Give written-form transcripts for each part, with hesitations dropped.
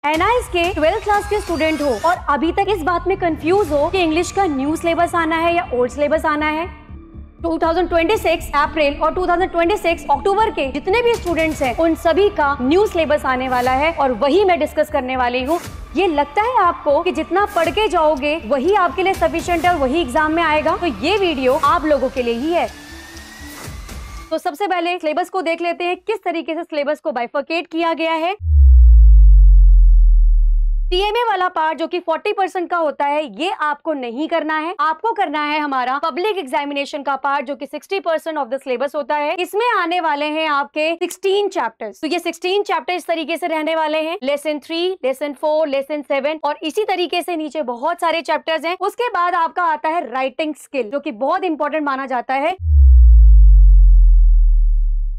NIS के 12th class के student हो और अभी तक इस बात में कंफ्यूज हो कि इंग्लिश का न्यू सिलेबस आना है या ओल्ड सिलेबस आना है, 2026 अप्रैल और 2026 अक्टूबर के जितने भी स्टूडेंट्स हैं उन सभी का न्यू सिलेबस आने वाला है और वही मैं डिस्कस करने वाली हूँ। ये लगता है आपको कि जितना पढ़ के जाओगे वही आपके लिए सफिशिएंट है और वही एग्जाम में आएगा, तो ये वीडियो आप लोगों के लिए ही है। तो सबसे पहले सिलेबस को देख लेते हैं, किस तरीके से सिलेबस को बाइफरकेट किया गया है। टीएमए वाला पार्ट जो कि 40% का होता है, ये आपको नहीं करना है। आपको करना है हमारा पब्लिक एग्जामिनेशन का पार्ट जो कि 60% ऑफ द सिलेबस होता है। इसमें आने वाले हैं आपके 16 चैप्टर्स। तो ये 16 चैप्टर इस तरीके से रहने वाले हैं, लेसन 3, लेसन 4, लेसन 7 और इसी तरीके से नीचे बहुत सारे चैप्टर्स हैं। उसके बाद आपका आता है राइटिंग स्किल, जो कि बहुत इंपॉर्टेंट माना जाता है।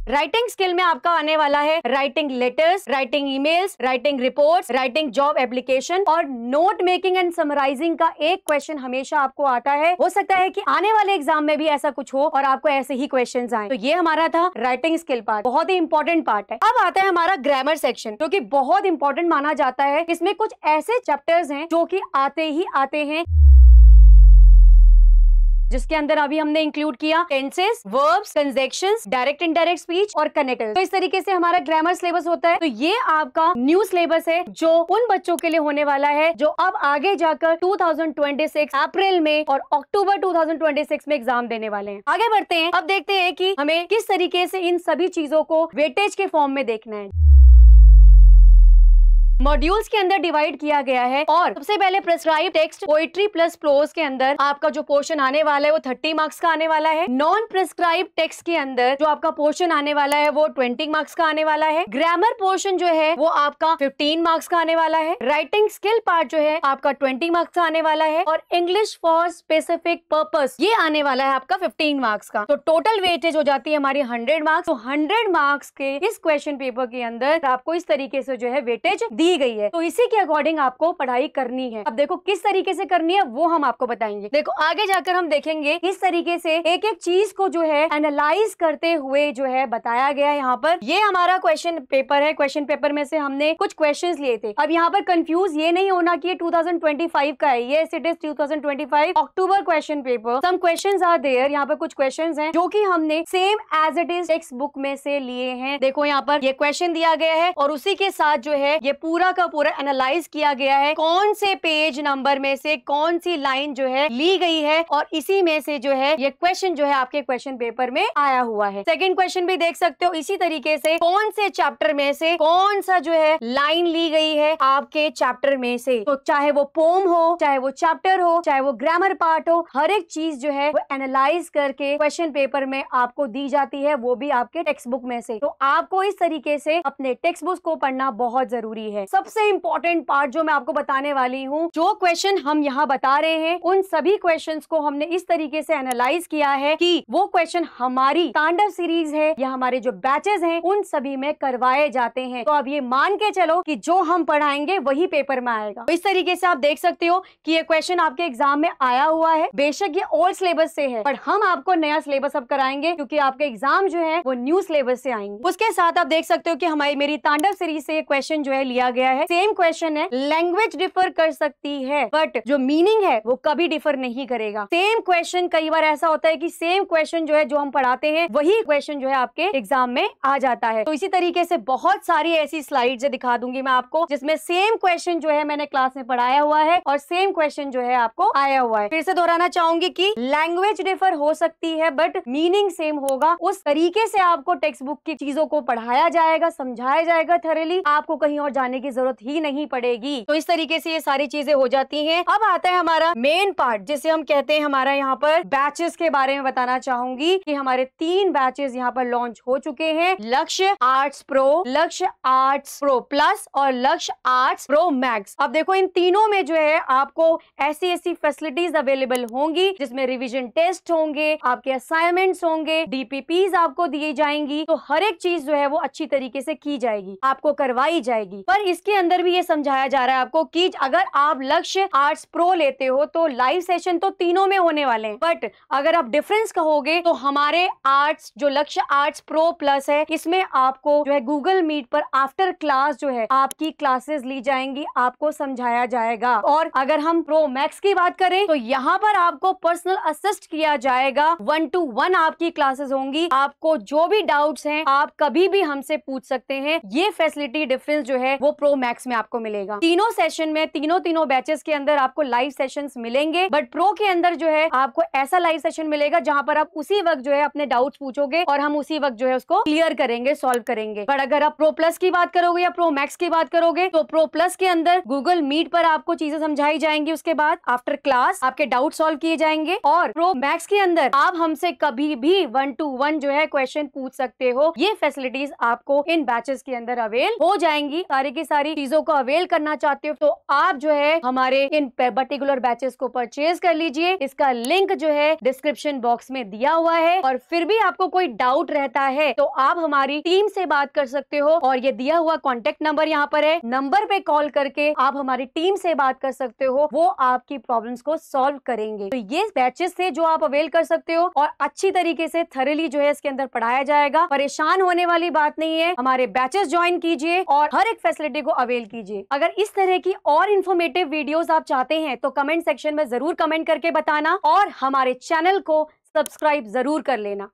राइटिंग स्किल में आपका आने वाला है writing letters, writing emails, writing reports, writing job application और नोट मेकिंग एंड समराइजिंग का एक क्वेश्चन हमेशा आपको आता है। हो सकता है कि आने वाले एग्जाम में भी ऐसा कुछ हो और आपको ऐसे ही क्वेश्चंस आए। तो ये हमारा था राइटिंग स्किल पार्ट, बहुत ही इंपॉर्टेंट पार्ट है। अब आता है हमारा ग्रामर सेक्शन, जो कि बहुत इंपॉर्टेंट माना जाता है। इसमें कुछ ऐसे चैप्टर्स हैं जो कि आते ही आते हैं, जिसके अंदर अभी हमने इंक्लूड किया tenses, verbs, conjunctions, direct indirect speech और कनेक्टर्स। तो इस तरीके से हमारा ग्रामर सिलेबस होता है। तो ये आपका न्यू सिलेबस है जो उन बच्चों के लिए होने वाला है जो अब आगे जाकर 2026 अप्रैल में और अक्टूबर 2026 में एग्जाम देने वाले हैं। आगे बढ़ते हैं, अब देखते हैं कि हमें किस तरीके से इन सभी चीजों को वेटेज के फॉर्म में देखना है। मॉड्यूल्स के अंदर डिवाइड किया गया है और सबसे पहले prescribe text, poetry plus prose के अंदर आपका जो पोर्शन आने वाला है वो 30 मार्क्स का आने वाला है। नॉन प्रेस्क्राइब टेक्स्ट के अंदर जो आपका पोर्शन आने वाला है वो 20 मार्क्स का आने वाला है। ग्रामर पोर्शन जो है वो आपका 15 मार्क्स का आने वाला है। राइटिंग स्किल पार्ट जो है आपका 20 मार्क्स का आने वाला है और इंग्लिश फॉर स्पेसिफिक पर्पस ये आने वाला है आपका 15 मार्क्स का। तो टोटल वेटेज हो जाती है हमारी 100 मार्क्स। तो 100 मार्क्स के इस क्वेश्चन पेपर के अंदर आपको इस तरीके से जो है वेटेज दी गई है। तो इसी के अकॉर्डिंग आपको पढ़ाई करनी है। अब देखो किस तरीके से करनी है वो हम आपको बताएंगे। देखो आगे जाकर हम देखेंगे किस तरीके से एक एक चीज को जो है एनालाइज करते हुए जो है बताया गया है। यहाँ पर ये हमारा क्वेश्चन पेपर है। क्वेश्चन पेपर में से हमने कुछ क्वेश्चंस लिए थे। अब यहाँ पर कंफ्यूज ये नहीं होना कि 2025 का है, ये it is 2025 October question paper. Some questions are there. यहाँ पर कुछ क्वेश्चंस हैं जो कि हमने same as it is textbook में से लिए हैं। देखो यहाँ पर ये क्वेश्चन दिया गया है और उसी के साथ जो है ये पूरा का पूरा एनालाइज किया गया है कौन से पेज नंबर में से कौन सी लाइन जो है ली गई है और इसी में से जो है ये क्वेश्चन जो है आपके क्वेश्चन पेपर में आया हुआ है। सेकंड क्वेश्चन भी देख सकते हो इसी तरीके से कौन से चैप्टर में से कौन सा जो है लाइन ली गई है आपके चैप्टर में से। तो चाहे वो पोम हो, चाहे वो चैप्टर हो, चाहे वो ग्रामर पार्ट हो, हर एक चीज जो है वो एनालाइज करके क्वेश्चन पेपर में आपको दी जाती है, वो भी आपके टेक्स्ट बुक में से। तो आपको इस तरीके से अपने टेक्स्ट बुक को पढ़ना बहुत जरूरी है। सबसे इंपॉर्टेंट पार्ट जो मैं आपको बताने वाली हूँ, जो क्वेश्चन हम यहाँ बता रहे हैं उन सभी क्वेश्चंस को हमने इस तरीके से एनालाइज किया है कि वो क्वेश्चन हमारी तांडव सीरीज है या हमारे जो बैचेस हैं उन सभी में करवाए जाते हैं। तो अब ये मान के चलो कि जो हम पढ़ाएंगे वही पेपर में आएगा। तो इस तरीके से आप देख सकते हो कि ये क्वेश्चन आपके एग्जाम में आया हुआ है। बेशक ये ओल्ड सिलेबस से है, पर हम आपको नया सिलेबस अब कराएंगे क्योंकि आपके एग्जाम जो है वो न्यू सिलेबस से आएंगे। उसके साथ आप देख सकते हो कि हमारी मेरी तांडव सीरीज से ये क्वेश्चन जो है लिया गया है। सेम क्वेश्चन है, लैंग्वेज डिफर कर सकती है बट जो मीनिंग है वो कभी डिफर नहीं करेगा। सेम क्वेश्चन, कई बार ऐसा होता है कि सेम क्वेश्चन जो है जो हम पढ़ाते हैं वही क्वेश्चन जो है आपके एग्जाम में आ जाता है। तो इसी तरीके से बहुत सारी ऐसी स्लाइड्स दिखा दूंगी मैं आपको जिसमें सेम क्वेश्चन जो है मैंने क्लास में पढ़ाया हुआ है और सेम क्वेश्चन जो है आपको आया हुआ है। फिर से दोहराना चाहूंगी कि लैंग्वेज डिफर हो सकती है बट मीनिंग सेम होगा। उस तरीके से आपको टेक्स्ट बुक की चीजों को पढ़ाया जाएगा, समझाया जाएगा थॉरली। आपको कहीं और जाने की जरूरत ही नहीं पड़ेगी। तो इस तरीके से ये सारी चीजें हो जाती हैं। अब आता है हमारा मेन पार्ट जिसे हम कहते हैं हमारा यहाँ पर बैचेस के बारे में बताना चाहूंगी कि हमारे 3 बैचेस यहाँ पर लॉन्च हो चुके हैं। लक्ष्य आर्ट्स प्रो, लक्ष्य आर्ट्स प्रो प्लस और लक्ष्य आर्ट्स प्रो मैक्स। अब देखो इन तीनों में जो है आपको ऐसी फैसिलिटीज अवेलेबल होंगी जिसमें रिविजन टेस्ट होंगे, आपके असाइनमेंट्स होंगे, डीपीपीज आपको दी जाएंगी। तो हर एक चीज जो है वो अच्छी तरीके से की जाएगी, आपको करवाई जाएगी। पर इसके अंदर भी ये समझाया जा रहा है आपको कि अगर आप लक्ष्य आर्ट्स प्रो लेते हो तो लाइव सेशन तो तीनों में होने वाले हैं, बट अगर आप डिफरेंस कहोगे तो हमारे आर्ट्स जो लक्ष्य आर्ट्स प्रो प्लस है, इसमें आपको जो है गूगल मीट पर आफ्टर क्लास जो है आपकी क्लासेस ली जाएंगी, आपको समझाया जाएगा। और अगर हम प्रो मैक्स की बात करें तो यहाँ पर आपको पर्सनल असिस्ट किया जाएगा, 1-to-1 आपकी क्लासेस होंगी। आपको जो भी डाउट्स हैं आप कभी भी हमसे पूछ सकते हैं। ये फैसिलिटी डिफरेंस जो है वो प्रो मैक्स में आपको मिलेगा। तीनों सेशन में तीनों बैचेस के अंदर आपको लाइव सेशंस मिलेंगे, बट प्रो के अंदर जो है आपको ऐसा लाइव सेशन मिलेगा जहां पर आप उसी वक्त जो है अपने डाउट्स पूछोगे और हम उसी वक्त जो है उसको क्लियर करेंगे, सॉल्व करेंगे। बट अगर आप प्रो प्लस की बात करोगे या प्रो मैक्स की बात करोगे तो प्रो प्लस के अंदर गूगल मीट पर आपको चीजें समझाई जाएंगी, उसके बाद आफ्टर क्लास आपके डाउट सॉल्व किए जाएंगे। और प्रो मैक्स के अंदर आप हमसे कभी भी 1-to-1 जो है क्वेश्चन पूछ सकते हो। ये फैसिलिटीज आपको इन बैचेस के अंदर अवेल हो जाएंगी। सारी की सारी चीजों को अवेल करना चाहते हो तो आप जो है हमारे इन पर्टिकुलर बैचेस को परचेज कर लीजिए। इसका लिंक जो है डिस्क्रिप्शन बॉक्स में दिया हुआ है। और फिर भी आपको कोई डाउट रहता है तो आप हमारी टीम से बात कर सकते हो, और ये दिया हुआ कॉन्टेक्ट नंबर यहाँ पर है, नंबर पे कॉल करके आप हमारी टीम से बात कर सकते हो, वो आपकी प्रॉब्लम्स को सॉल्व करेंगे। तो ये बैचेस से जो आप अवेल कर सकते हो और अच्छी तरीके से थॉरली जो है इसके अंदर पढ़ाया जाएगा। परेशान होने वाली बात नहीं है, हमारे बैचेस ज्वाइन कीजिए और हर एक फैसिलिटी को अवेल कीजिए। अगर इस तरह की और इन्फॉर्मेटिव वीडियोस आप चाहते हैं तो कमेंट सेक्शन में जरूर कमेंट करके बताना और हमारे चैनल को सब्सक्राइब जरूर कर लेना।